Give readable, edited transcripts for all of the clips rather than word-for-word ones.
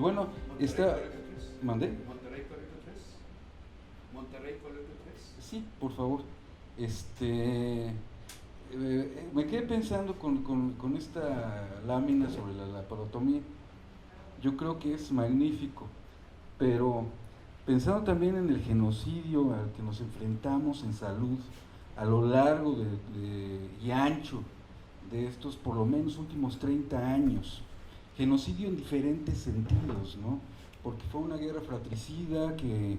bueno, está... ¿Mandé? Monterrey Colegio 3. Monterrey Colegio 3. Sí, por favor. Me quedé pensando con esta lámina sobre la laparotomía. Yo creo que es magnífico, pero pensando también en el genocidio al que nos enfrentamos en salud a lo largo y ancho de estos por lo menos últimos 30 años, genocidio en diferentes sentidos, ¿no? Porque fue una guerra fratricida que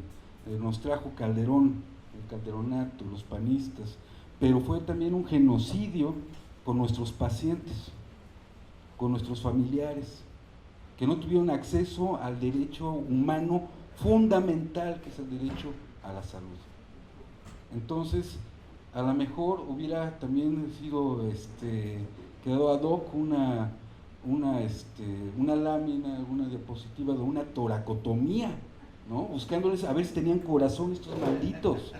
nos trajo Calderón, el calderonato, los panistas, pero fue también un genocidio con nuestros pacientes, con nuestros familiares, que no tuvieron acceso al derecho humano fundamental, que es el derecho a la salud. Entonces, a lo mejor hubiera también sido quedado ad hoc una lámina, una diapositiva de una toracotomía, ¿no? Buscándoles a ver si tenían corazón estos malditos.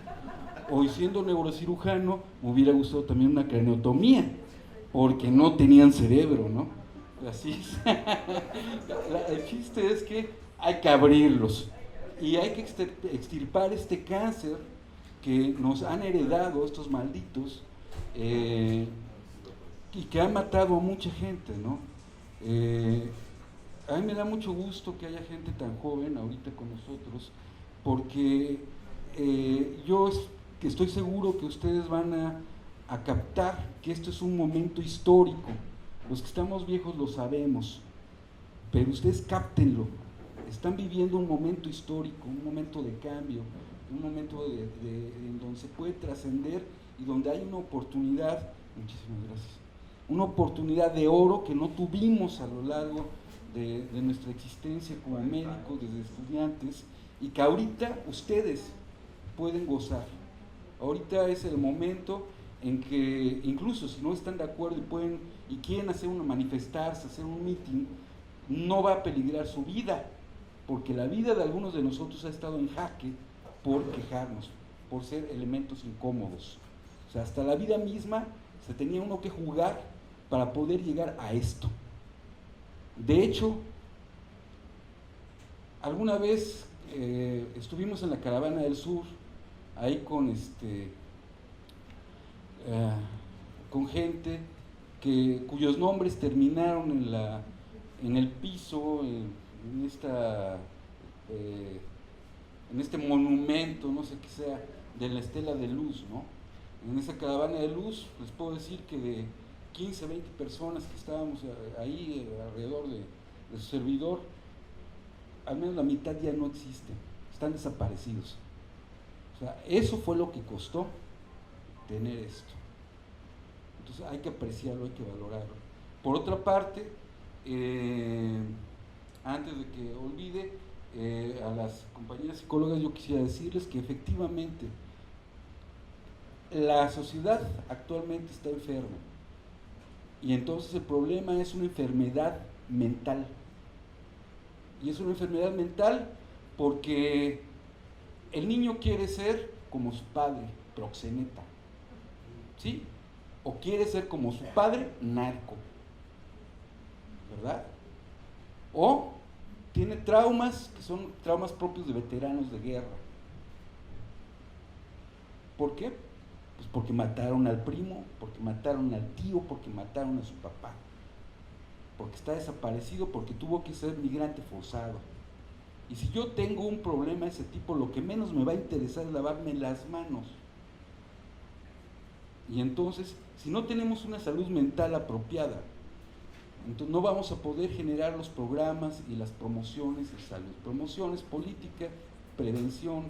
O siendo neurocirujano, me hubiera gustado también una craneotomía, porque no tenían cerebro, ¿no? Así es. El chiste es que hay que abrirlos y hay que extirpar este cáncer que nos han heredado estos malditos y que han matado a mucha gente, ¿no? A mí me da mucho gusto que haya gente tan joven ahorita con nosotros, porque yo estoy seguro que ustedes van a captar que esto es un momento histórico. Los que estamos viejos lo sabemos, pero ustedes cáptenlo. Están viviendo un momento histórico, un momento de cambio, un momento en donde se puede trascender y donde hay una oportunidad, muchísimas gracias, una oportunidad de oro que no tuvimos a lo largo de nuestra existencia como médicos, desde estudiantes, y que ahorita ustedes pueden gozar. Ahorita es el momento en que, incluso si no están de acuerdo y quieren manifestarse, hacer un meeting, no va a peligrar su vida, porque la vida de algunos de nosotros ha estado en jaque por quejarnos, por ser elementos incómodos. O sea, hasta la vida misma se tenía uno que jugar para poder llegar a esto. De hecho, alguna vez estuvimos en la Caravana del Sur, ahí con gente cuyos nombres terminaron en el piso, en este monumento, no sé qué sea, de la Estela de Luz, ¿no? En esa Caravana de Luz, les puedo decir que de 15, 20 personas que estábamos ahí alrededor de su servidor, al menos la mitad ya no existen, están desaparecidos. O sea, eso fue lo que costó tener esto. Entonces hay que apreciarlo, hay que valorarlo. Por otra parte, antes de que olvide, a las compañeras psicólogas yo quisiera decirles que efectivamente la sociedad actualmente está enferma y entonces el problema es una enfermedad mental. Y es una enfermedad mental porque el niño quiere ser como su padre, proxeneta, ¿sí? O quiere ser como su padre, narco, ¿verdad? O tiene traumas que son traumas propios de veteranos de guerra. ¿Por qué? Pues porque mataron al primo, porque mataron al tío, porque mataron a su papá, porque está desaparecido, porque tuvo que ser migrante forzado. Y si yo tengo un problema de ese tipo, lo que menos me va a interesar es lavarme las manos. Y entonces, si no tenemos una salud mental apropiada, entonces no vamos a poder generar los programas y las promociones de salud. Promoción es política, prevención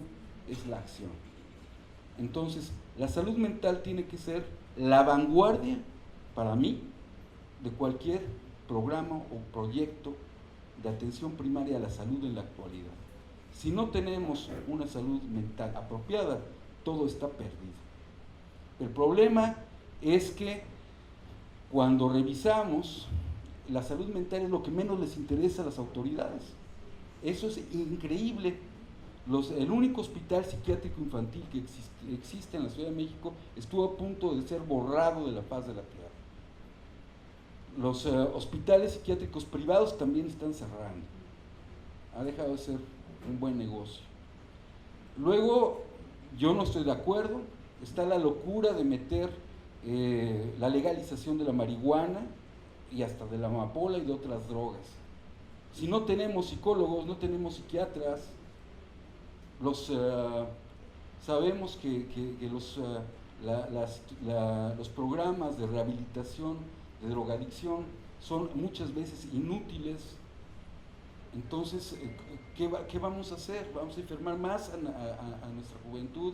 es la acción. Entonces, la salud mental tiene que ser la vanguardia, para mí, de cualquier programa o proyecto de atención primaria a la salud en la actualidad. Si no tenemos una salud mental apropiada, todo está perdido. El problema es que cuando revisamos, la salud mental es lo que menos les interesa a las autoridades. Eso es increíble. El único hospital psiquiátrico infantil que existe en la Ciudad de México estuvo a punto de ser borrado de la faz de la tierra. Los hospitales psiquiátricos privados también están cerrando. ha dejado de ser un buen negocio. Luego, yo no estoy de acuerdo, está la locura de meter la legalización de la marihuana y hasta de la amapola y de otras drogas. Si no tenemos psicólogos, no tenemos psiquiatras, sabemos que los programas de rehabilitación de drogadicción son muchas veces inútiles. Entonces, ¿qué vamos a hacer? ¿Vamos a enfermar más a nuestra juventud?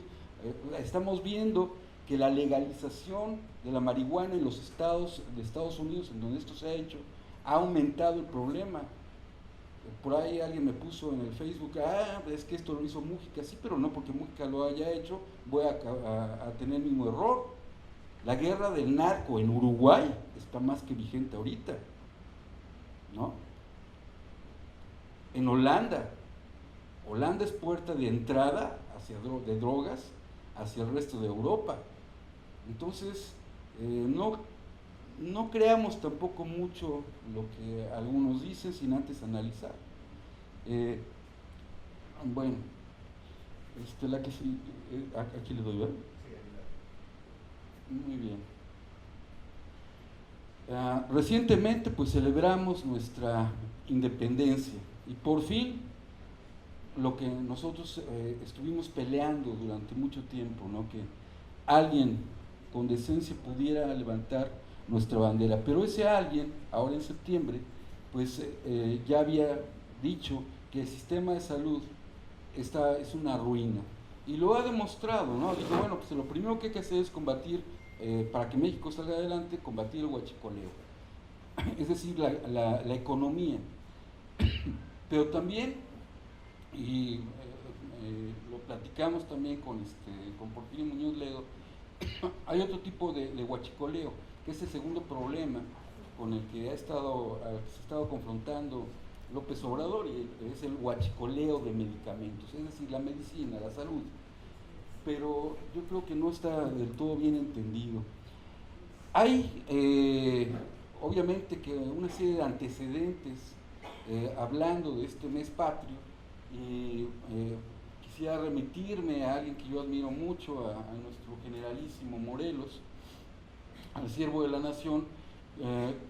Estamos viendo que la legalización de la marihuana en los estados de Estados Unidos, en donde esto se ha hecho, ha aumentado el problema. Por ahí alguien me puso en el Facebook, es que esto lo hizo Mújica. Sí, pero no porque Mújica lo haya hecho, voy a tener el mismo error. La guerra del narco en Uruguay está más que vigente ahorita, ¿no? En Holanda es puerta de entrada de drogas hacia el resto de Europa. Entonces, no creamos tampoco mucho lo que algunos dicen sin antes analizar. Bueno, aquí le doy, ¿verdad? Muy bien. Recientemente pues celebramos nuestra independencia y por fin lo que nosotros estuvimos peleando durante mucho tiempo, ¿no? Que alguien con decencia pudiera levantar nuestra bandera, pero ese alguien, ahora en septiembre, pues ya había dicho que el sistema de salud es una ruina, y lo ha demostrado, ¿no? Dijo, bueno, pues lo primero que hay que hacer es combatir, para que México salga adelante, combatir el huachicoleo, es decir, la economía, pero también, y lo platicamos también con Porfirio Muñoz Ledo, hay otro tipo de huachicoleo, que es el segundo problema con el que se ha estado confrontando López Obrador, y es el huachicoleo de medicamentos, es decir, la medicina, la salud. Pero yo creo que no está del todo bien entendido. Hay, obviamente, que una serie de antecedentes hablando de este mes patrio, y quisiera remitirme a alguien que yo admiro mucho, a nuestro generalísimo Morelos, al siervo de la nación,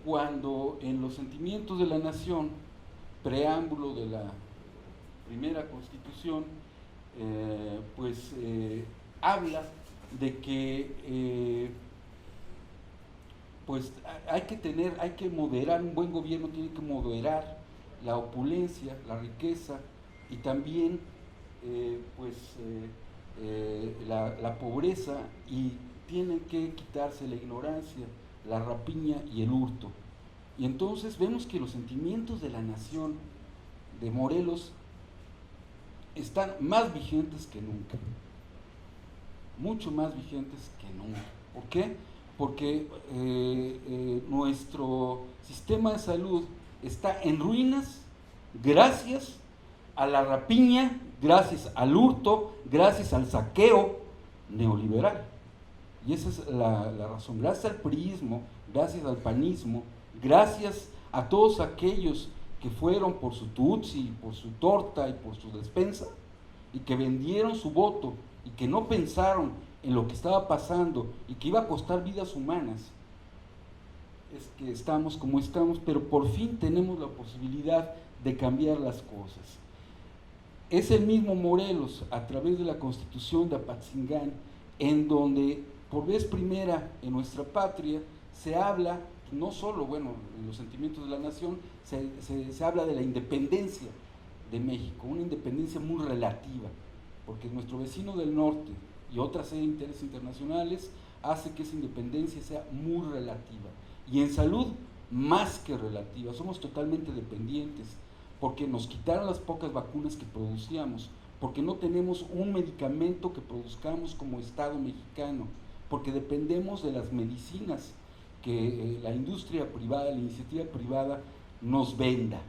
cuando en los sentimientos de la nación, preámbulo de la primera constitución, habla de que pues hay que moderar, un buen gobierno tiene que moderar la opulencia, la riqueza, y también la pobreza, y tienen que quitarse la ignorancia, la rapiña y el hurto. Y entonces vemos que los sentimientos de la nación de Morelos están más vigentes que nunca, mucho más vigentes que nunca. ¿Por qué? Porque nuestro sistema de salud está en ruinas gracias a la rapiña, gracias al hurto, gracias al saqueo neoliberal. Y esa es la razón. Gracias al priismo, gracias al panismo, gracias a todos aquellos que fueron por su tutsi, por su torta y por su despensa, y que vendieron su voto y que no pensaron en lo que estaba pasando y que iba a costar vidas humanas, es que estamos como estamos, pero por fin tenemos la posibilidad de cambiar las cosas. Es el mismo Morelos, a través de la Constitución de Apatzingán, en donde por vez primera en nuestra patria se habla, no solo, en los sentimientos de la nación, se habla de la independencia de México, una independencia muy relativa, porque nuestro vecino del norte y otra serie de intereses internacionales hace que esa independencia sea muy relativa, y en salud más que relativa. Somos totalmente dependientes, porque nos quitaron las pocas vacunas que producíamos, porque no tenemos un medicamento que produzcamos como Estado mexicano, porque dependemos de las medicinas que la industria privada, la iniciativa privada nos venda.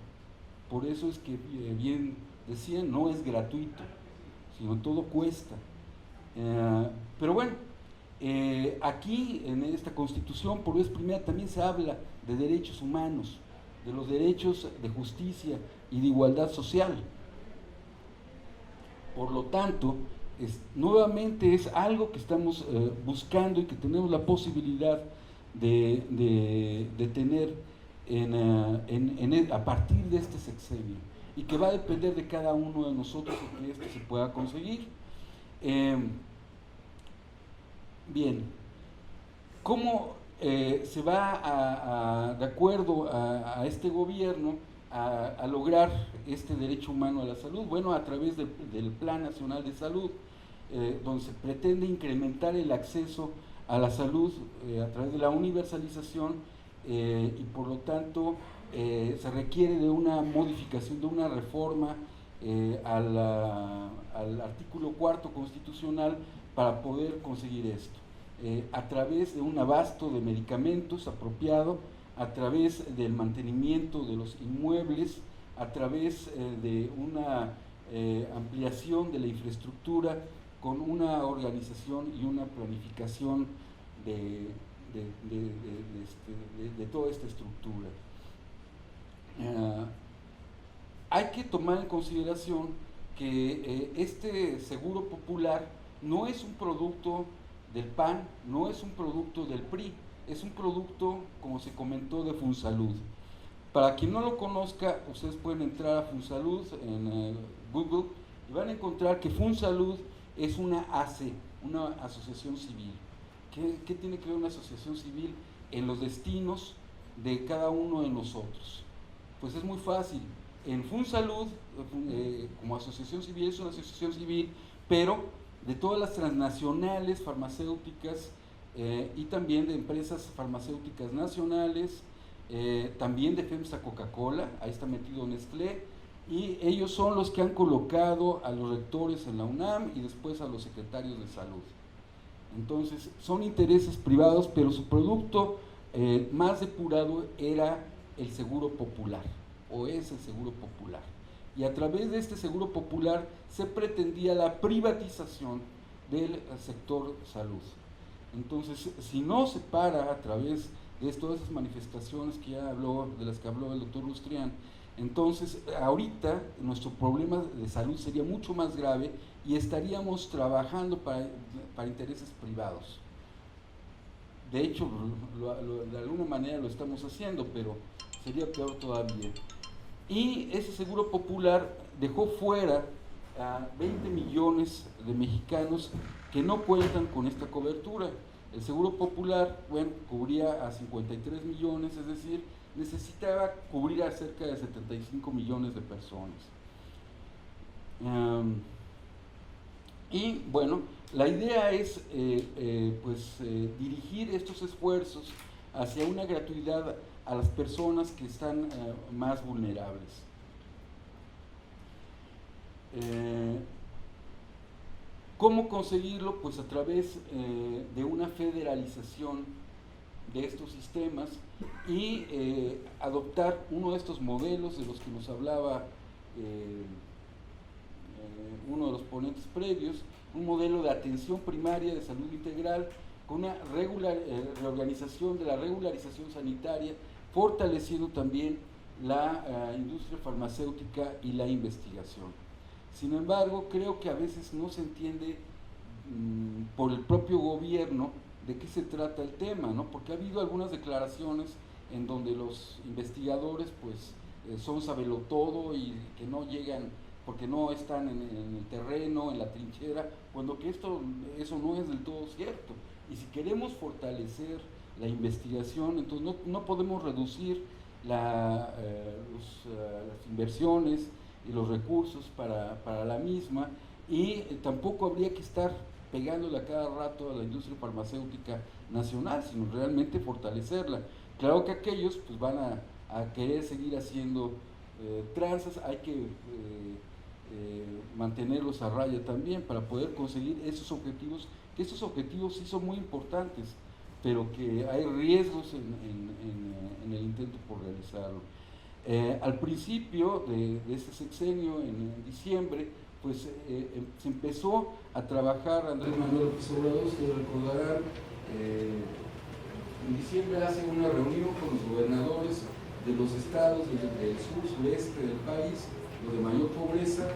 Por eso es que, bien decían, no es gratuito, sino todo cuesta. Pero bueno, aquí en esta Constitución, por vez primera, también se habla de derechos humanos, de los derechos de justicia y de igualdad social. Por lo tanto, nuevamente es algo que estamos buscando y que tenemos la posibilidad de tener a partir de este sexenio, y que va a depender de cada uno de nosotros que esto se pueda conseguir. Bien, ¿cómo se va de acuerdo a este gobierno a lograr este derecho humano a la salud? Bueno, a través del Plan Nacional de Salud, donde se pretende incrementar el acceso a la salud a través de la universalización, y por lo tanto se requiere de una modificación, de una reforma al artículo 4 constitucional para poder conseguir esto, a través de un abasto de medicamentos apropiado, a través del mantenimiento de los inmuebles, a través de una ampliación de la infraestructura, con una organización y una planificación de toda esta estructura. Hay que tomar en consideración que este seguro popular no es un producto del PAN, no es un producto del PRI, es un producto, como se comentó, de Funsalud. Para quien no lo conozca, ustedes pueden entrar a Funsalud en Google y van a encontrar que Funsalud es una AC, una asociación civil. ¿Qué tiene que ver una asociación civil en los destinos de cada uno de nosotros? Pues es muy fácil. En Funsalud, como asociación civil, es una asociación civil, pero de todas las transnacionales farmacéuticas y también de empresas farmacéuticas nacionales, también de FEMSA Coca-Cola, ahí está metido Nestlé, y ellos son los que han colocado a los rectores en la UNAM y después a los secretarios de salud. Entonces, son intereses privados, pero su producto más depurado era el seguro popular, o es el seguro popular. Y a través de este seguro popular se pretendía la privatización del sector salud. Entonces, si no se para a través de todas esas manifestaciones que ya habló, de las que habló el doctor Lustrián, entonces ahorita nuestro problema de salud sería mucho más grave y estaríamos trabajando para intereses privados. De hecho, de alguna manera lo estamos haciendo, pero sería peor todavía. Y ese seguro popular dejó fuera a 20 millones de mexicanos que no cuentan con esta cobertura. El seguro popular, bueno, cubría a 53 millones, es decir, necesitaba cubrir a cerca de 75 millones de personas. Y bueno, la idea es dirigir estos esfuerzos hacia una gratuidad a las personas que están más vulnerables. ¿Cómo conseguirlo? Pues a través de una federalización de estos sistemas y adoptar uno de estos modelos de los que nos hablaba uno de los ponentes previos, un modelo de atención primaria de salud integral con una reorganización de la regularización sanitaria, fortaleciendo también la industria farmacéutica y la investigación. Sin embargo, creo que a veces no se entiende por el propio gobierno de qué se trata el tema, ¿no? Porque ha habido algunas declaraciones en donde los investigadores pues son sabelotodo y que no llegan porque no están en el terreno, en la trinchera, cuando que eso no es del todo cierto. Y si queremos fortalecer la investigación, entonces no podemos reducir las inversiones y los recursos para la misma, y tampoco habría que estar pegándole a cada rato a la industria farmacéutica nacional, sino realmente fortalecerla. Claro que aquellos pues van a querer seguir haciendo tranzas, hay que mantenerlos a raya también para poder conseguir esos objetivos, que estos objetivos sí son muy importantes, pero que hay riesgos en el intento por realizarlo. Al principio de este sexenio, en diciembre, pues se empezó a trabajar. Andrés Manuel López Obrador, ustedes recordarán, en diciembre hace una reunión con los gobernadores de los estados del sur, sureste del país, los de mayor pobreza,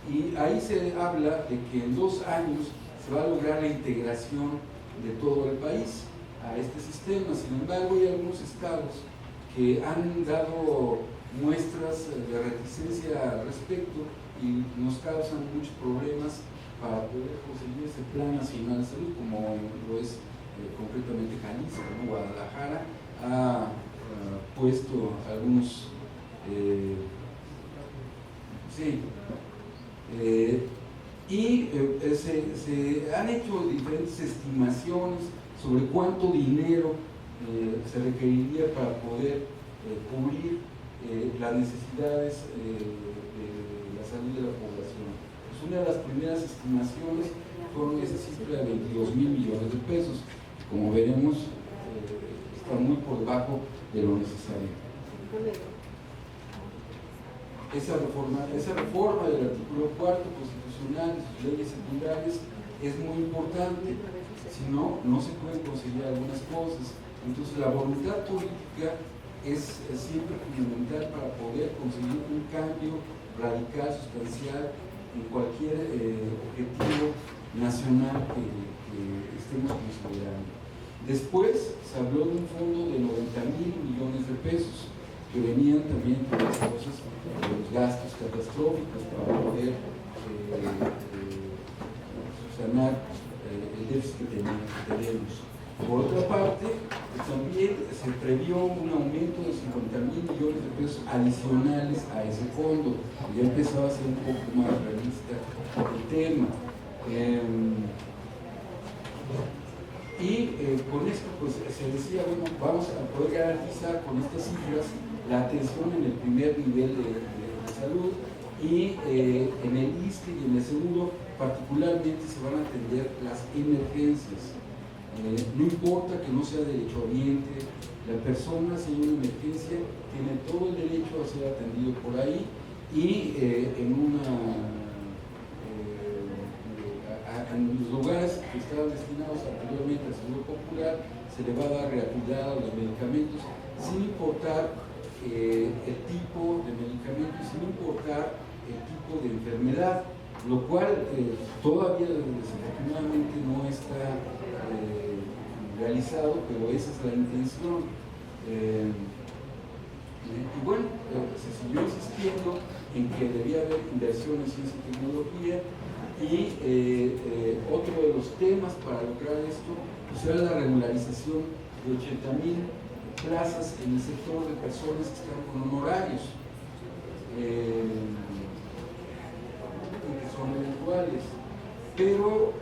y ahí se habla de que en 2 años se va a lograr la integración de todo el país a este sistema. Sin embargo, hay algunos estados que han dado muestras de reticencia al respecto y nos causan muchos problemas para poder conseguir ese Plan Nacional de Salud, como lo es concretamente Jalisco, ¿no? Guadalajara ha puesto algunos se han hecho diferentes estimaciones sobre cuánto dinero se requeriría para poder cubrir las necesidades de la salud de la población. Pues una de las primeras estimaciones fueron esa cifra de 22,000 millones de pesos. Como veremos, está muy por debajo de lo necesario. Esa reforma del artículo 4 constitucional de sus leyes secundarias es muy importante, si no, no se pueden conseguir algunas cosas. Entonces la voluntad política es siempre fundamental para poder conseguir un cambio radical, sustancial en cualquier objetivo nacional que estemos considerando. Después se habló de un fondo de 90,000 millones de pesos que venían también con las cosas de los gastos catastróficos para poder subsanar el déficit que tenemos. Por otra parte, también se previó un aumento de 50,000 millones de pesos adicionales a ese fondo. Ya empezaba a ser un poco más realista el tema. Con esto pues, se decía, bueno, vamos a poder garantizar con estas cifras la atención en el primer nivel de salud y en el ISSSTE y en el seguro particularmente se van a atender las emergencias. No importa que no sea derechohabiente, la persona si hay una emergencia tiene todo el derecho a ser atendido por ahí y en los lugares que estaban destinados anteriormente al seguro popular se le va a dar gratuidad a los medicamentos sin importar el tipo de medicamento y sin importar el tipo de enfermedad, lo cual todavía desafortunadamente no está realizado, pero esa es la intención. Y bueno, se siguió insistiendo en que debía haber inversión en ciencia y tecnología y otro de los temas para lograr esto pues era la regularización de 80,000 plazas en el sector de personas que están con honorarios que son eventuales, pero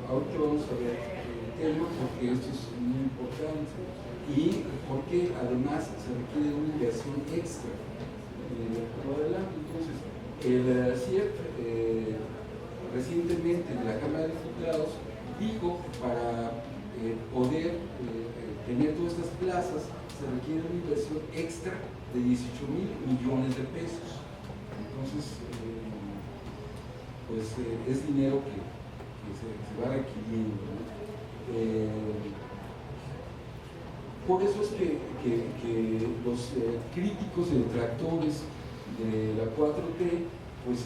ahorita vamos a ver el tema porque esto es muy importante y porque además se requiere una inversión extra por adelante. Entonces el CIEP recientemente en la Cámara de Diputados dijo que para poder tener todas estas plazas se requiere una inversión extra de 18,000 millones de pesos. Entonces pues es dinero que se va requiriendo, ¿no? Por eso es que los críticos y detractores de la 4T pues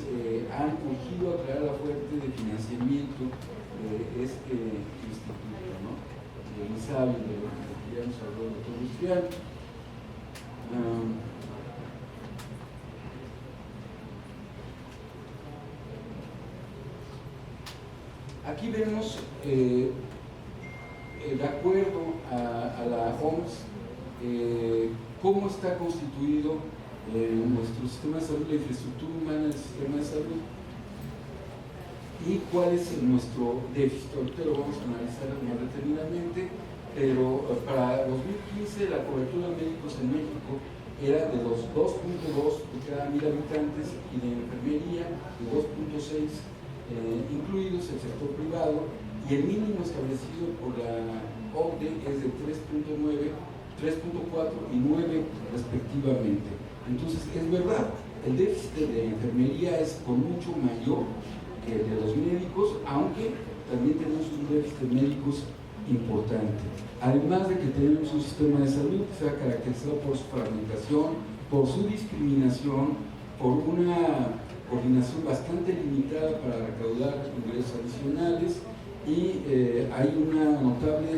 han urgido a crear la fuente de financiamiento de este instituto, ¿no? El INSABI, de lo que ya nos habló el doctor Industrial. Aquí vemos, de acuerdo a la OMS, cómo está constituido nuestro sistema de salud, la infraestructura humana del sistema de salud y cuál es nuestro déficit. Ahorita lo vamos a analizar más detenidamente, pero para 2015 la cobertura de médicos en México era de los 2.2 por cada 1,000 habitantes y de enfermería de 2.6, incluidos el sector privado, y el mínimo establecido por la OCDE es de 3.9, 3.4 y 9 respectivamente. Entonces es verdad, el déficit de enfermería es con mucho mayor que el de los médicos, aunque también tenemos un déficit de médicos importante. Además de que tenemos un sistema de salud que se ha caracterizado por su fragmentación, por su discriminación, por una coordinación bastante limitada para recaudar ingresos adicionales y hay una notable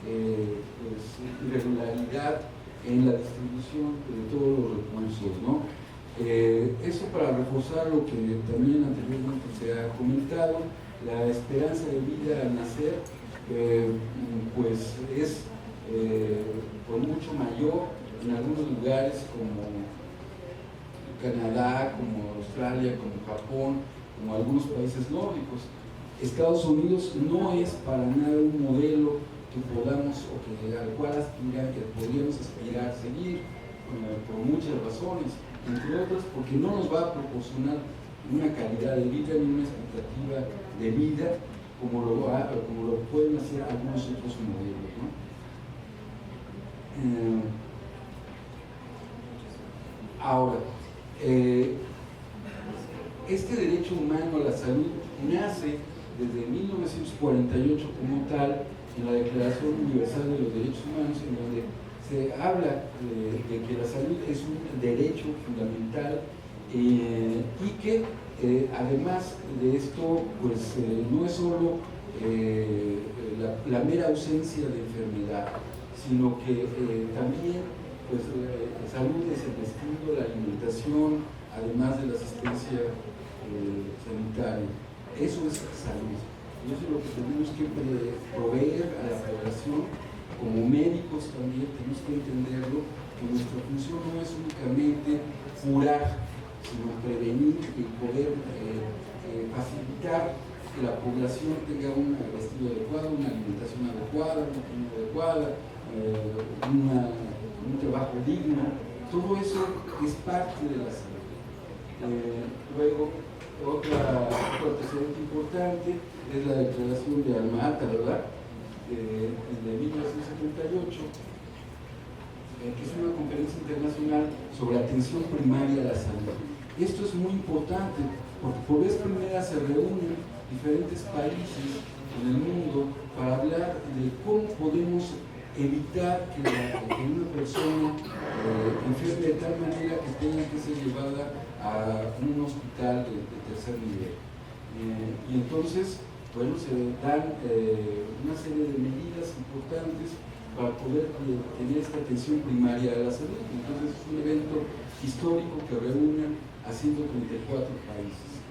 pues, irregularidad en la distribución de todos los recursos, ¿no? Eso para reforzar lo que también anteriormente se ha comentado, la esperanza de vida al nacer pues es por mucho mayor en algunos lugares como Canadá, como Australia, como Japón, como algunos países nórdicos. Estados Unidos no es para nada un modelo que podamos o que al cual aspirar, que podríamos aspirar a seguir por muchas razones, entre otras porque no nos va a proporcionar una calidad de vida ni una expectativa de vida como lo pueden hacer algunos otros modelos, ¿no? Ahora, este derecho humano a la salud nace desde 1948 como tal en la Declaración Universal de los Derechos Humanos, en donde se habla de que la salud es un derecho fundamental y que además de esto pues no es solo la mera ausencia de enfermedad, sino que también pues salud es el vestido, la alimentación, además de la asistencia sanitaria. Eso es salud. Y eso es lo que tenemos que proveer a la población. Como médicos también tenemos que entenderlo, que nuestra función no es únicamente curar, sino prevenir y poder facilitar que la población tenga un vestido adecuado, una alimentación adecuada, una comida adecuada, un trabajo digno. Todo eso es parte de la salud. Luego, otro antecedente importante es la Declaración de Alma Ata, ¿verdad? De 1978, que es una conferencia internacional sobre atención primaria a la salud. Esto es muy importante porque por vez primera se reúnen diferentes países en el mundo para hablar de cómo podemos evitar que una persona enferme de tal manera que tenga que ser llevada a un hospital de tercer nivel. Y entonces, bueno, se dan una serie de medidas importantes para poder tener esta atención primaria de la salud. Entonces es un evento histórico que reúne a 134 países.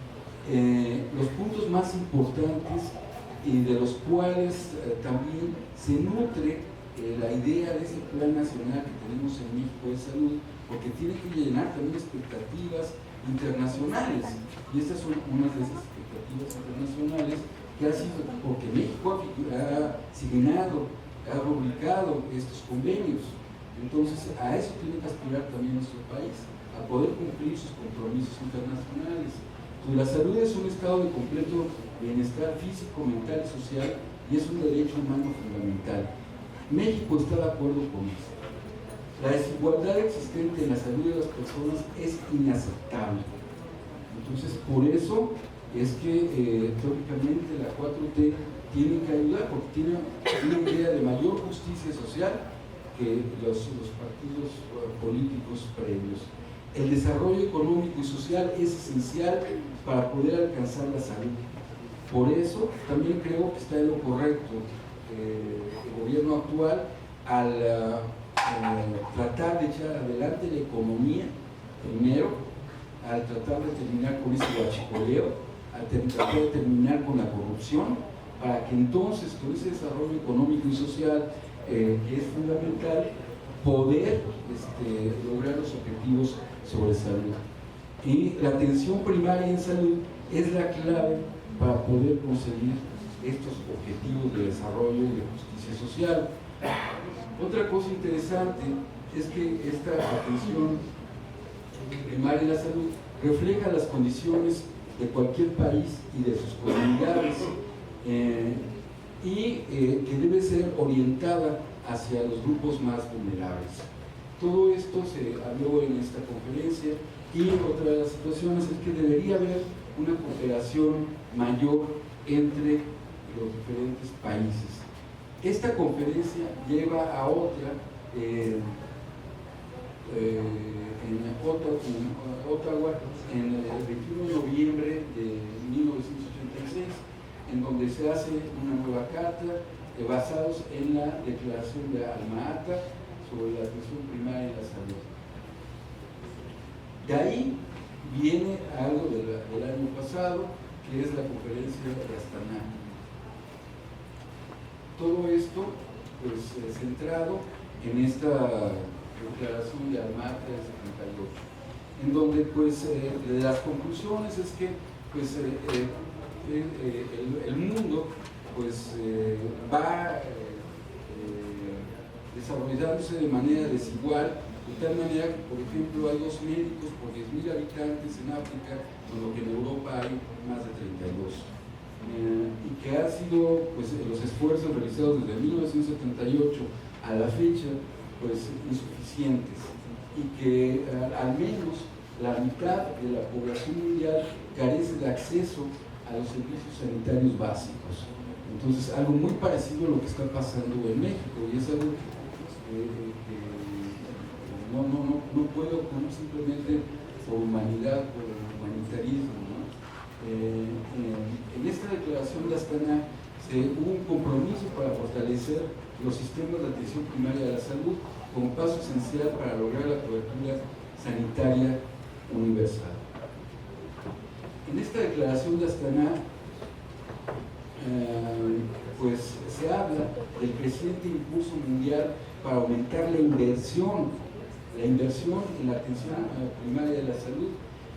Los puntos más importantes y de los cuales también se nutre la idea de ese plan nacional que tenemos en México de salud, porque tiene que llenar también expectativas internacionales, y estas son unas de esas expectativas internacionales que ha sido porque México ha signado, ha rubricado estos convenios. Entonces a eso tiene que aspirar también nuestro país, a poder cumplir sus compromisos internacionales. Pues la salud es un estado de completo bienestar físico, mental y social, y es un derecho humano fundamental. México está de acuerdo con eso. La desigualdad existente en la salud de las personas es inaceptable. Entonces, por eso es que teóricamente la 4T tiene que ayudar, porque tiene una idea de mayor justicia social que los partidos políticos previos. El desarrollo económico y social es esencial para poder alcanzar la salud. Por eso también creo que está en lo correcto el gobierno actual al tratar de echar adelante la economía primero, al tratar de terminar con ese huachicoleo, al tratar de terminar con la corrupción, para que entonces con ese desarrollo económico y social que es fundamental, poder lograr los objetivos sobre salud. Y la atención primaria en salud es la clave para poder conseguir estos objetivos de desarrollo y de justicia social. Otra cosa interesante es que esta atención primaria en la salud refleja las condiciones de cualquier país y de sus comunidades y que debe ser orientada hacia los grupos más vulnerables. Todo esto se habló en esta conferencia, y otra de las situaciones es que debería haber una cooperación mayor entre los diferentes países. Esta conferencia lleva a otra en Ottawa en el 21 de noviembre de 1986, en donde se hace una nueva carta basados en la Declaración de Alma-Ata sobre la atención primaria y la salud. De ahí viene algo del año pasado, que es la conferencia de Astana. Todo esto, pues, centrado en esta Declaración de Alma-Ata del 78, en donde, pues, de las conclusiones es que, pues, el mundo, pues, va desarrollándose de manera desigual, de tal manera que, por ejemplo, hay 2 médicos por 10.000 habitantes en África, cuando que en Europa hay más de 32. Y que han sido, pues, los esfuerzos realizados desde 1978 a la fecha, pues, insuficientes, y que al menos la mitad de la población mundial carece de acceso a los servicios sanitarios básicos. Entonces, algo muy parecido a lo que está pasando en México, y es algo que no puede ocurrir simplemente por humanidad, por humanitarismo, ¿no? En esta declaración de Astana hubo un compromiso para fortalecer los sistemas de atención primaria de la salud como paso esencial para lograr la cobertura sanitaria universal. En esta declaración de Astana, pues se habla del creciente impulso mundial para aumentar la inversión en la atención primaria de la salud,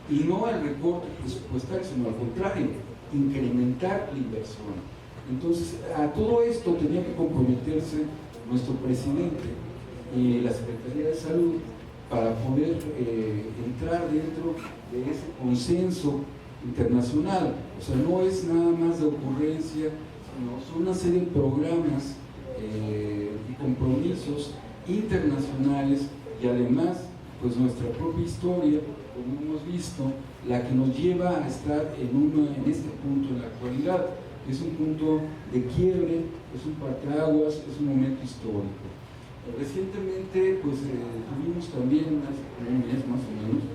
y no el recorte presupuestario, sino al contrario, incrementar la inversión. Entonces, a todo esto tenía que comprometerse nuestro presidente y la Secretaría de Salud para poder entrar dentro de ese consenso internacional. O sea, no es nada más de ocurrencia, sino son una serie de programas y compromisos internacionales, y además, pues, nuestra propia historia, como hemos visto, la que nos lleva a estar en este punto en la actualidad. Es un punto de quiebre, es un parteaguas, es un momento histórico. Recientemente, pues, tuvimos también, hace un mes más o menos,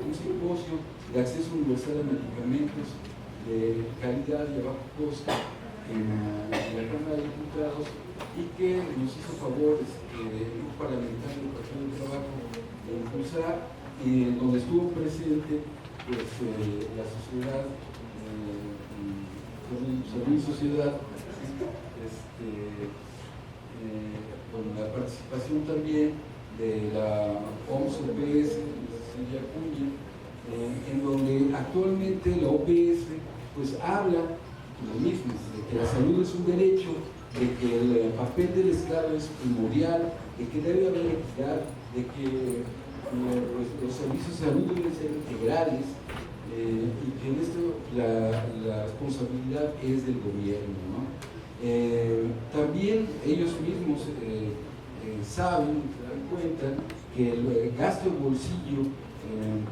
un simposio de acceso universal a medicamentos de calidad y a bajo costo en la Cámara de Diputados, y que nos hizo favor el grupo parlamentario del Partido del Trabajo de impulsar, donde estuvo presente, pues, la sociedad, Salud y Sociedad, con la participación también de la OMS-OPS, Cecilia Acuña, en donde actualmente la OPS, pues, habla lo mismo, de que la salud es un derecho, de que el papel del Estado es primordial, de que debe haber equidad, de que pues, los servicios de salud deben ser integrales, y que en esto la responsabilidad es del gobierno, ¿no? También ellos mismos saben, se dan cuenta que el gasto de bolsillo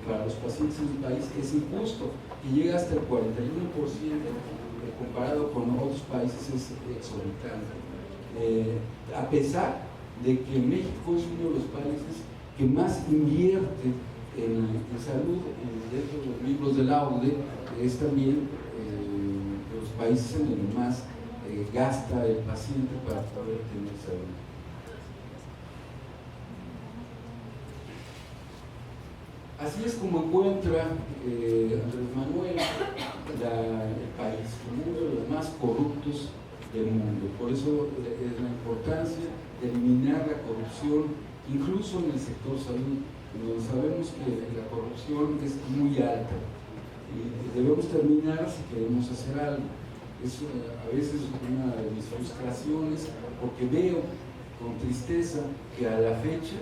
para los pacientes en el país es injusto, y llega hasta el 41%, comparado con otros países es exorbitante. A pesar de que México es uno de los países que más invierte en salud dentro de los miembros de la OCDE, es también de los países en donde más gasta el paciente para poder tener salud. Así es como encuentra Andrés Manuel el país como uno de los más corruptos del mundo. Por eso es la importancia de eliminar la corrupción, incluso en el sector salud, donde sabemos que la corrupción es muy alta y debemos terminar si queremos hacer algo. Es a veces una de mis frustraciones, porque veo con tristeza que a la fecha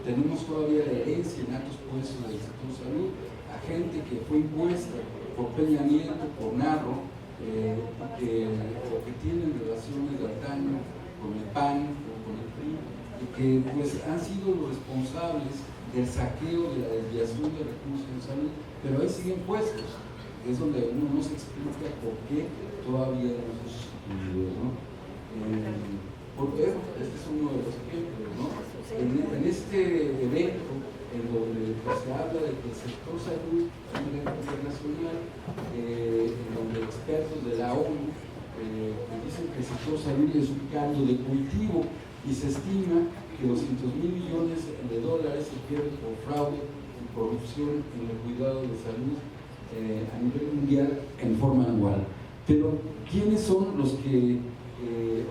tenemos todavía la herencia en altos puestos del sector salud a gente que fue impuesta por Peña Nieto, por Narro, que tienen relaciones de antaño con el PAN o con el PRI, y que, pues, han sido los responsables del saqueo, de la desviación de recursos en salud, pero ahí siguen puestos. es donde uno no se explica por qué todavía no se sustituye, ¿no? Porque este es uno de los ejemplos, ¿no? En este evento, en donde pues, se habla de que el sector salud a nivel internacional, en donde expertos de la ONU dicen que el sector salud es un caldo de cultivo y se estima que 200.000 millones de dólares se pierden por fraude y corrupción en el cuidado de salud a nivel mundial en forma anual. Pero, ¿quiénes son los que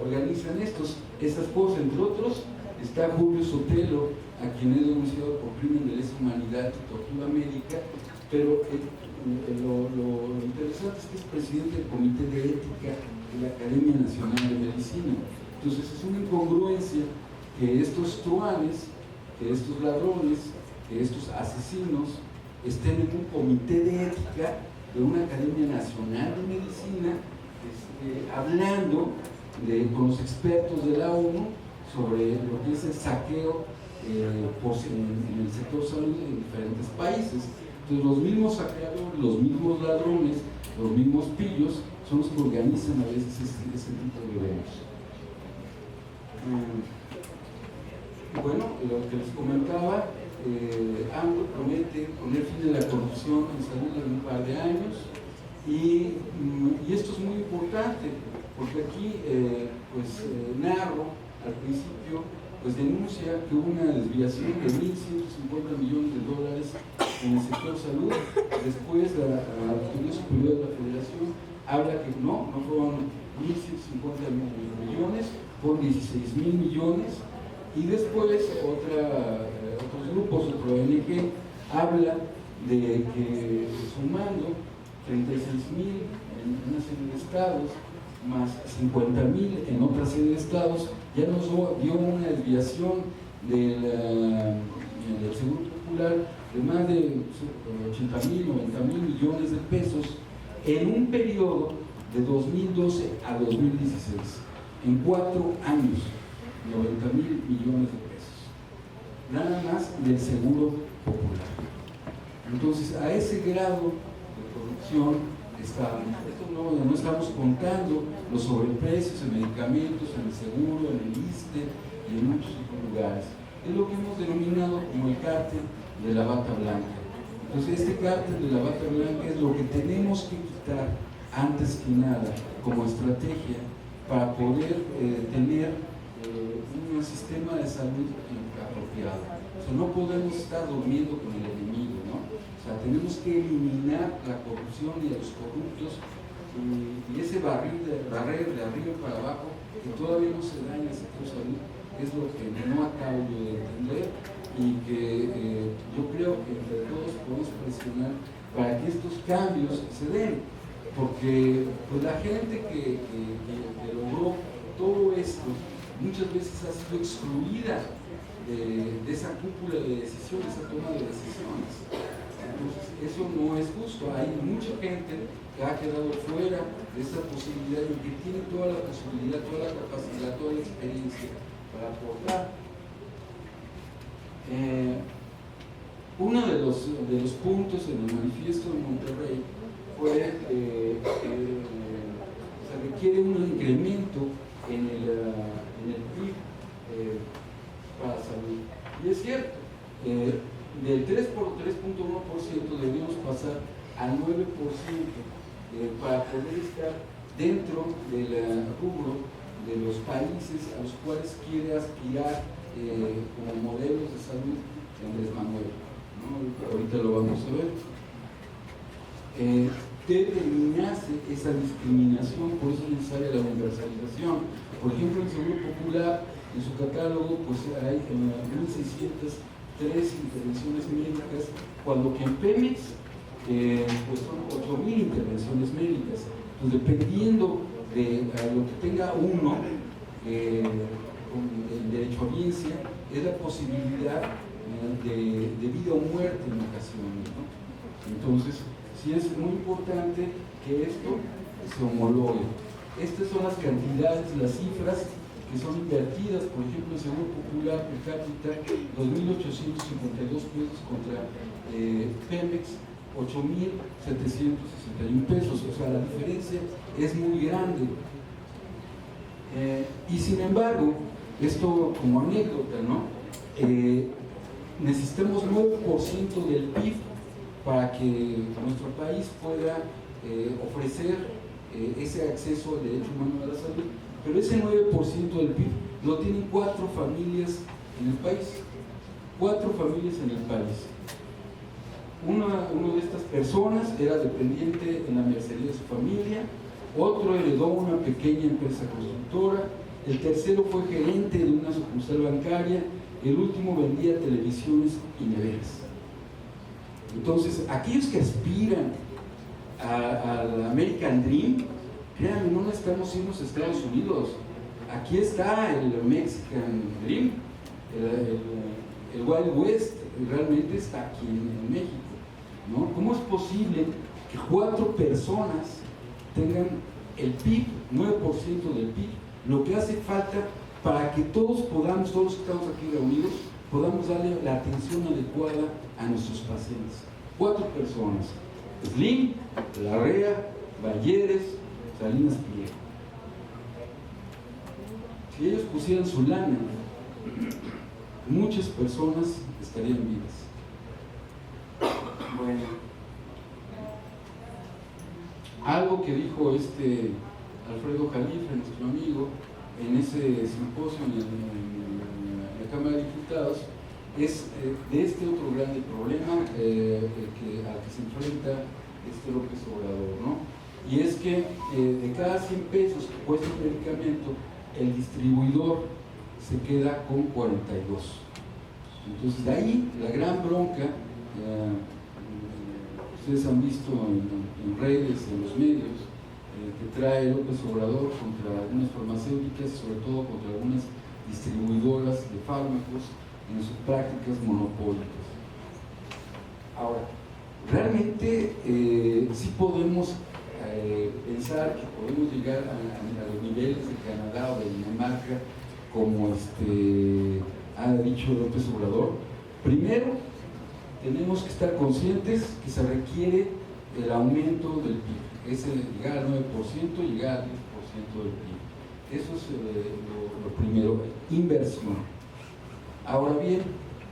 organizan estas cosas? Entre otros, está Julio Sotelo, a quien he denunciado por crimen de lesa humanidad y tortura médica, pero lo interesante es que es presidente del Comité de Ética de la Academia Nacional de Medicina. Entonces es una incongruencia que estos truanes, que estos ladrones, que estos asesinos estén en un comité de ética de una Academia Nacional de Medicina hablando con los expertos de la ONU sobre lo que es el saqueo en el sector salud en diferentes países. Entonces los mismos saqueadores, los mismos ladrones, los mismos pillos son los que organizan a veces ese tipo de eventos. Bueno, lo que les comentaba, AMLO promete poner fin a la corrupción en salud en un par de años y esto es muy importante porque aquí narro al principio pues denuncia que hubo una desviación de 1.150 millones de dólares en el sector salud. Después la Auditoría Superior de la Federación habla que no fueron 1.150 millones, fueron 16.000 millones. Y después otros grupos, otro ONG, habla de que sumando 36.000 en una serie de estados, más 50.000 en otra serie de estados, ya nos dio una desviación del Seguro Popular de más de 80.000, 90.000 millones de pesos en un periodo de 2012 a 2016, en 4 años. 90.000 millones de pesos, nada más del Seguro Popular. Entonces, a ese grado de corrupción está. Esto no estamos contando los sobreprecios en medicamentos, en el seguro, en el ISSSTE y en muchos otros lugares. Es lo que hemos denominado como el cártel de la bata blanca. Entonces, este cártel de la bata blanca es lo que tenemos que quitar antes que nada como estrategia para poder tener un sistema de salud apropiado. O sea, no podemos estar durmiendo con el enemigo, ¿no? O sea, tenemos que eliminar la corrupción y a los corruptos y ese barrer de arriba para abajo que todavía no se da en el sector salud es lo que no acabo de entender y que yo creo que entre todos podemos presionar para que estos cambios se den, porque pues, la gente que logró todo esto muchas veces ha sido excluida de esa cúpula de decisiones, esa toma de decisiones. Entonces, eso no es justo. Hay mucha gente que ha quedado fuera de esa posibilidad y que tiene toda la posibilidad, toda la capacidad, toda la experiencia para aportar. Uno de los puntos en el manifiesto de Monterrey fue que se requiere un incremento en el PIB para salud. Y es cierto, del 3 por 3.1% debemos pasar al 9% para poder estar dentro del rubro de los países a los cuales quiere aspirar como modelos de salud Andrés Manuel, ¿no? Ahorita lo vamos a ver. Debe eliminarse esa discriminación, por eso es necesaria la universalización. Por ejemplo, el Seguro Popular, en su catálogo, pues hay 1.603 intervenciones médicas, cuando que en Pemex pues son 8.000 intervenciones médicas. Pues dependiendo de lo que tenga uno, con el derecho a audiencia, es la posibilidad de vida o muerte en ocasiones, ¿no? Entonces, sí es muy importante que esto se homologue. Estas son las cantidades, las cifras que son invertidas. Por ejemplo, el Seguro Popular per cápita, 2.852 pesos contra Pemex, 8,761 pesos, o sea, la diferencia es muy grande. Y sin embargo, esto como anécdota, ¿no? Necesitamos 9% del PIB para que nuestro país pueda ofrecer ese acceso al derecho humano a la salud, pero ese 9% del PIB lo tienen 4 familias en el país. 4 familias en el país. Uno de estas personas era dependiente en la mercería de su familia, otro heredó una pequeña empresa constructora, el tercero fue gerente de una sucursal bancaria, el último vendía televisiones y neveras. Entonces, aquellos que aspiran al American Dream, créanme, no necesitamos irnos a Estados Unidos. Aquí está el Mexican Dream, el Wild West, realmente está aquí en México, ¿no? ¿Cómo es posible que 4 personas tengan el PIB, 9% del PIB, lo que hace falta para que todos podamos, todos los que estamos aquí reunidos, podamos darle la atención adecuada a nuestros pacientes? 4 personas: Slim, Larrea, Balleres, Salinas Pliego. Si ellos pusieran su lana, muchas personas estarían vivas. Bueno, algo que dijo Alfredo Jalife, nuestro amigo, en ese simposio en la Cámara de Diputados, es de este otro grande problema al que se enfrenta López Obrador, ¿no? Y es que de cada 100 pesos que cuesta un medicamento, el distribuidor se queda con 42. Entonces, de ahí la gran bronca. Ustedes han visto en redes, en los medios, que trae López Obrador contra algunas farmacéuticas, sobre todo contra algunas distribuidoras de fármacos en sus prácticas monopólicas. Ahora, realmente sí podemos pensar que podemos llegar a los niveles de Canadá o de Dinamarca, como ha dicho López Obrador. Primero, tenemos que estar conscientes que se requiere el aumento del PIB, es llegar al 9%, llegar al 10% del PIB. Eso es lo primero, inversión. Ahora bien,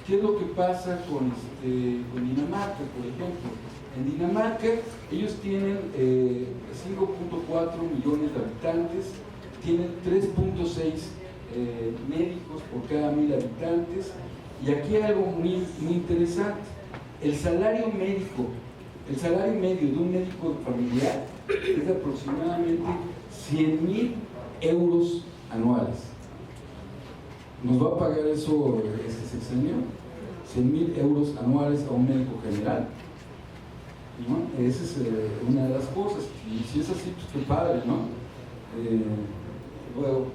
¿qué es lo que pasa con Dinamarca, por ejemplo? En Dinamarca ellos tienen 5.4 millones de habitantes, tienen 3.6 médicos por cada 1,000 habitantes, y aquí hay algo muy interesante. El salario medio de un médico familiar es de aproximadamente 100,000 euros anuales. ¿Nos va a pagar eso este sexenio? 100,000 euros anuales a un médico general, ¿no? Esa es una de las cosas, y si es así, pues qué padre, ¿no? Bueno,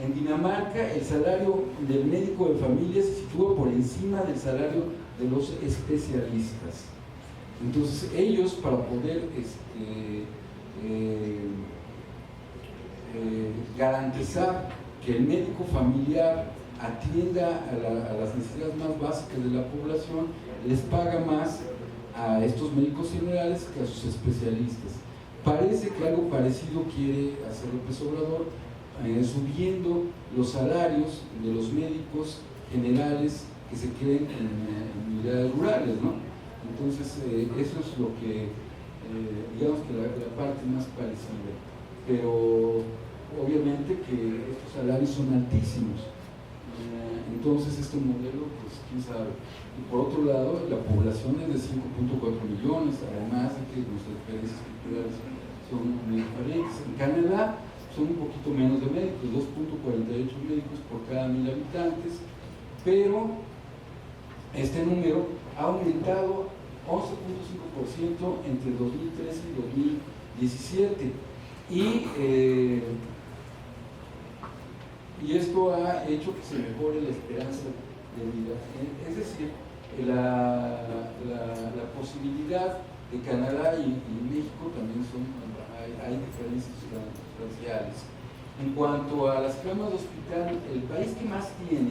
en Dinamarca el salario del médico de familia se sitúa por encima del salario de los especialistas. Entonces ellos, para poder garantizar que el médico familiar atienda a las necesidades más básicas de la población, les paga más a estos médicos generales que a sus especialistas. Parece que algo parecido quiere hacer López Obrador, subiendo los salarios de los médicos generales que se queden en unidades rurales, ¿no? Entonces, eso es lo que, digamos que la parte más parecida. Pero, obviamente que estos salarios son altísimos. Entonces, este modelo, pues, quién sabe. Y por otro lado, la población es de 5.4 millones, además de que nuestras diferencias culturales son muy diferentes. En Canadá son un poquito menos de médicos, 2.48 médicos por cada 1,000 habitantes, pero este número ha aumentado 11.5% entre 2013 y 2017, y esto ha hecho que se mejore la esperanza de vida. Es decir, la posibilidad de Canadá y México también hay diferencias sustanciales. En cuanto a las camas de hospital, el país que más tiene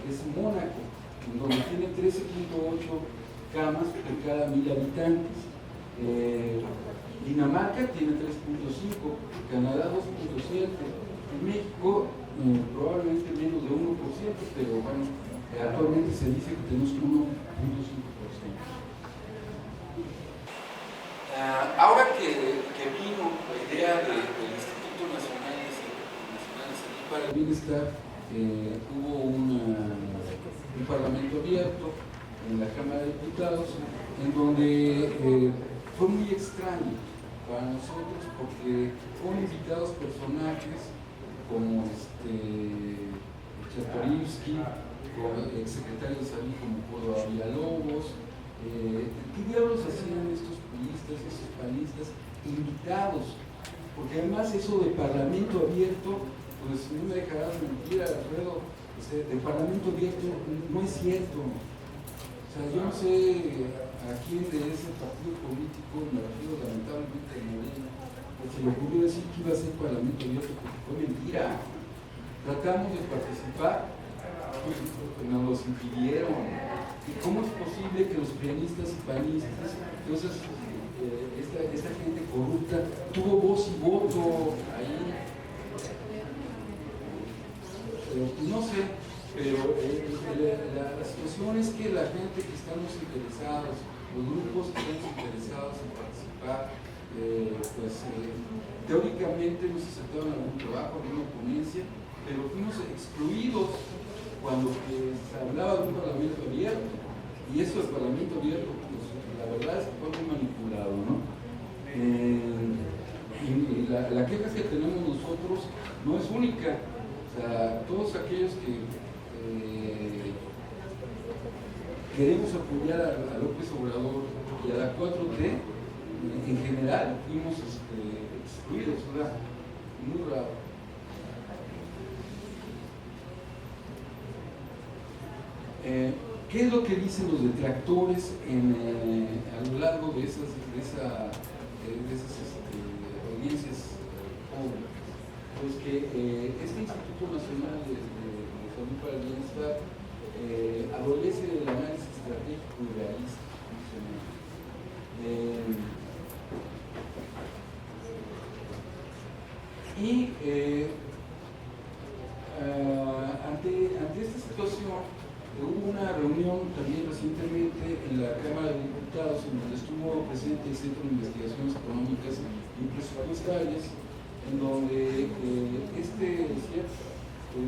es Mónaco, en donde tiene 13.8 camas por cada 1,000 habitantes. Dinamarca tiene 3.5, Canadá 2.7, México probablemente menos de 1%, pero bueno, actualmente se dice que tenemos 1.5%. Ahora que vino la idea del Instituto Nacional de Salud para el Bienestar, hubo un parlamento abierto en la Cámara de Diputados, en donde fue muy extraño para nosotros porque fueron invitados personajes como Chertorivsky, el secretario de Salud como Córdoba Villalobos. ¿Qué diablos hacían estos periodistas, estos panistas invitados? Porque además eso de parlamento abierto, pues no me dejarás mentir, Alfredo, de parlamento abierto no es cierto. O sea, yo no sé a quién de ese partido político, me refiero lamentablemente a Morena, pues se le ocurrió decir que iba a ser parlamento abierto, porque fue mentira. Tratamos de participar, pues nos los impidieron. ¿Y cómo es posible que los pianistas y panistas, entonces esta gente corrupta, tuvo voz y voto ahí? No sé, pero la situación es que la gente que estamos interesados, los grupos que estamos interesados en participar, teóricamente nos aceptaron algún trabajo, alguna ponencia, pero fuimos excluidos cuando se hablaba de un parlamento abierto. Y eso del parlamento abierto, pues, la verdad es que fue muy manipulado, ¿no? Y la queja que tenemos nosotros no es única. O sea, todos aquellos que queremos apoyar a López Obrador y a la 4T, en general fuimos excluidos, ¿verdad? Muy raro. ¿Qué es lo que dicen los detractores a lo largo de esas audiencias públicas? Pues que este Instituto Nacional de Salud para el Bienestar adolece del análisis estratégico y realista. Ante esta situación, hubo una reunión también recientemente en la Cámara de Diputados, en donde estuvo presente el Centro de Investigaciones Económicas y Presupuestarias, en donde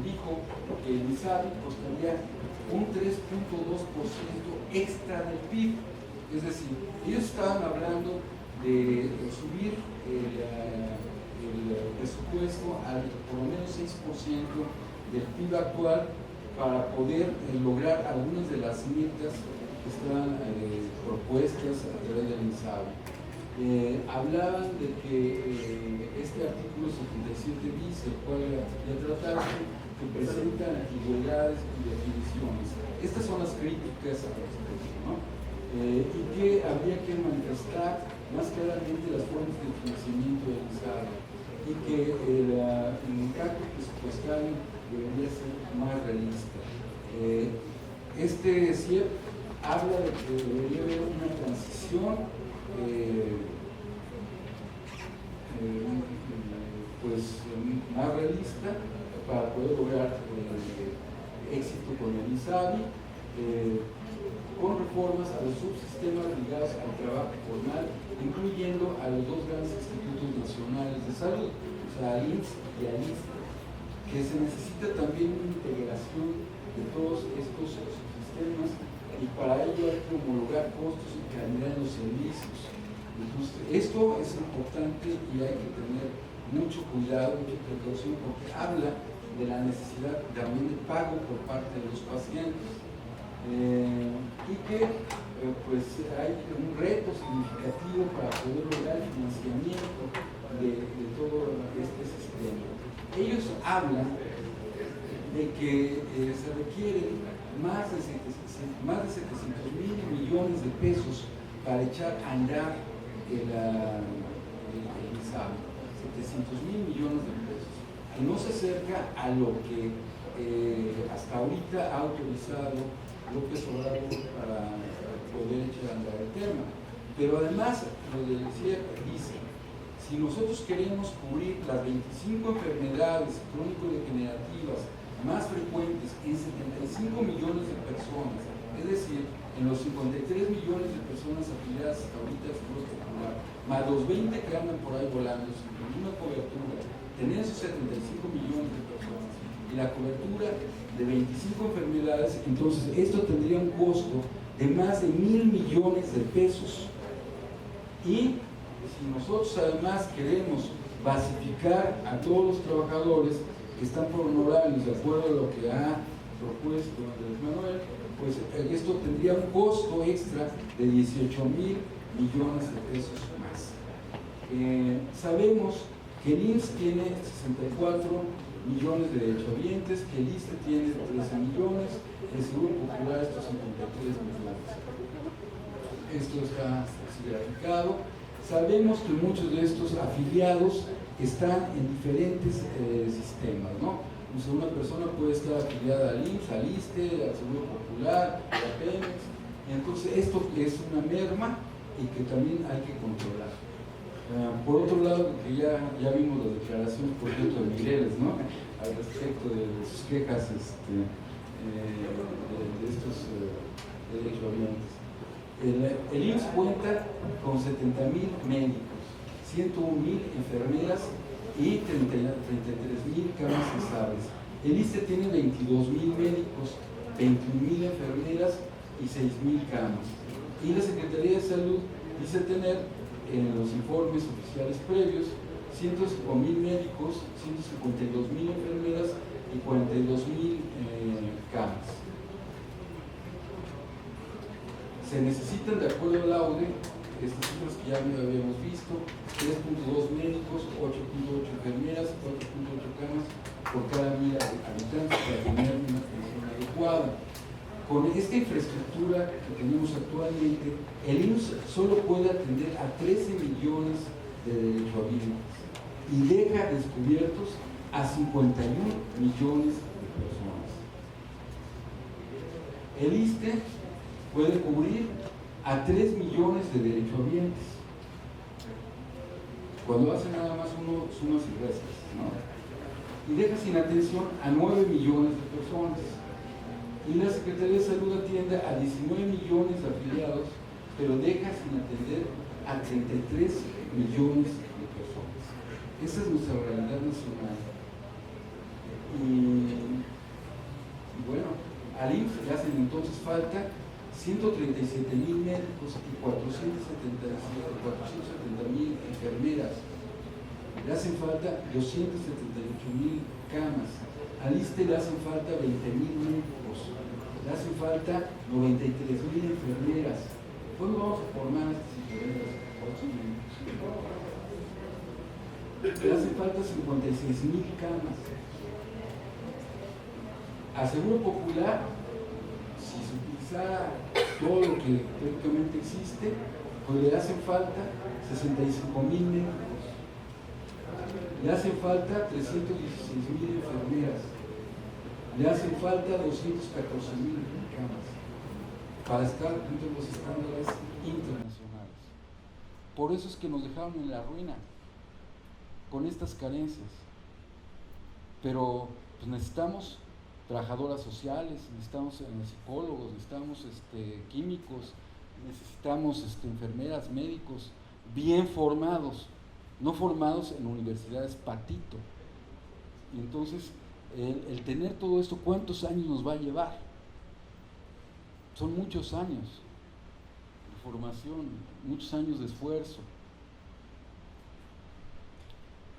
dijo que el INSABI costaría un 3.2% extra del PIB. Es decir, ellos estaban hablando de subir el presupuesto al por lo menos 6% del PIB actual para poder lograr algunas de las metas que estaban propuestas a través del INSABI. Hablaban de que este artículo 77 bis, el cual ya trataron, que presenta ambigüedades y definiciones. Estas son las críticas al respecto, ¿no? Y que habría que manifestar más claramente las fuentes de financiamiento del INSABI y que el cálculo presupuestario debería ser más realista. Este CIEP habla de que debería haber una transición más realista para poder lograr éxito con el INSABI, con reformas a los subsistemas ligados al trabajo formal, incluyendo a los dos grandes institutos nacionales de salud, o sea, al INSS y al ISSSTE, que se necesita también una integración de todos estos subsistemas, y para ello hay que homologar costos y calidad en los servicios. Entonces, esto es importante y hay que tener mucho cuidado, mucha precaución, porque habla de la necesidad también de pago por parte de los pacientes, y que hay un reto significativo para poder lograr el financiamiento de todo este sistema. Ellos hablan de que se requieren más de 700 mil millones de pesos para echar a andar el INSABI, 700 mil millones de pesos, que no se acerca a lo que hasta ahorita ha autorizado López Obrador para poder echar a andar el tema. Pero además, lo decía, dice, si nosotros queremos cubrir las 25 enfermedades crónico-degenerativas más frecuentes en 75 millones de personas, es decir, en los 53 millones de personas afiliadas hasta ahorita al Seguro Popular, más los 20 que andan por ahí volando sin ninguna cobertura, tener esos 75 millones de personas y la cobertura de 25 enfermedades, entonces esto tendría un costo de más de 1,000 millones de pesos. Y si nosotros además queremos basificar a todos los trabajadores que están por honorarios de acuerdo a lo que ha propuesto Andrés Manuel, pues esto tendría un costo extra de 18,000 millones de pesos más. Sabemos que el IMSS tiene 64 millones de derechohabientes, que el ISSSTE tiene 13 millones, el Seguro Popular estos 53 millones. Esto está graficado. Sabemos que muchos de estos afiliados están en diferentes sistemas, ¿no? O sea, una persona puede estar afiliada al IMSS, al ISSSTE, al Seguro Popular, a la Pemex, y entonces esto es una merma y que también hay que controlar. Por otro lado, que ya vimos las declaraciones, por ejemplo, de Mireles, ¿no? Al respecto de sus quejas de estos derechohabientes. El IMSS cuenta con 70,000 médicos, 101,000 enfermeras y 33,000 camas cesables. El ISSSTE tiene 22,000 médicos, 21,000 enfermeras y 6,000 camas. Y la Secretaría de Salud dice tener en los informes oficiales previos 105,000 médicos, 152,000 enfermeras y 42,000 camas. Se necesitan, de acuerdo al AUDE, estas cifras que ya habíamos visto, 3.2 médicos, 8.8 enfermeras, 4.8 camas por cada 1,000 habitantes para tener una atención adecuada. Con esta infraestructura que tenemos actualmente, el IMSS solo puede atender a 13 millones de derechohabientes y deja descubiertos a 51 millones de personas. El ISSSTE puede cubrir a 3 millones de derechohabientes, cuando hace nada más uno sumas y restas, ¿no? Y deja sin atención a 9 millones de personas. Y la Secretaría de Salud atiende a 19 millones de afiliados, pero deja sin atender a 33 millones de personas. Esa es nuestra realidad nacional. Y bueno, al IMSS le hacen entonces falta 137,000 médicos y 470,000 enfermeras. Le hacen falta 278,000 camas. Al ISSSTE le hacen falta 20,000 médicos. Le hacen falta 93,000 enfermeras. ¿Cuándo vamos a formar estas enfermeras? Le hacen falta 56,000 camas. Al Seguro Popular, si se utilizara todo lo que teóricamente existe, pues le hacen falta 65,000 médicos. Le hacen falta 316,000 enfermeras. Le hacen falta 214,000 camas para estar dentro de los estándares internacionales. Por eso es que nos dejaron en la ruina con estas carencias. Pero pues necesitamos trabajadoras sociales, necesitamos psicólogos, necesitamos químicos, necesitamos enfermeras, médicos bien formados, no formados en universidades patito. Y entonces el tener todo esto, ¿cuántos años nos va a llevar? Son muchos años de formación, muchos años de esfuerzo.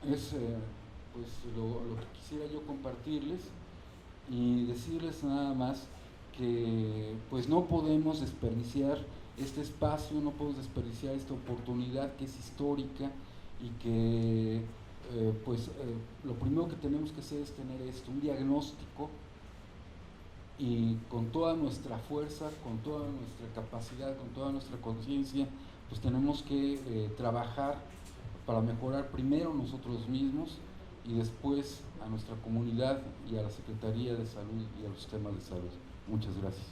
Es pues lo que quisiera yo compartirles y decirles nada más que pues no podemos desperdiciar este espacio, no podemos desperdiciar esta oportunidad que es histórica y que lo primero que tenemos que hacer es tener un diagnóstico y con toda nuestra fuerza, con toda nuestra capacidad, con toda nuestra conciencia, pues tenemos que trabajar para mejorar primero nosotros mismos y después a nuestra comunidad y a la Secretaría de Salud y a los sistemas de salud. Muchas gracias.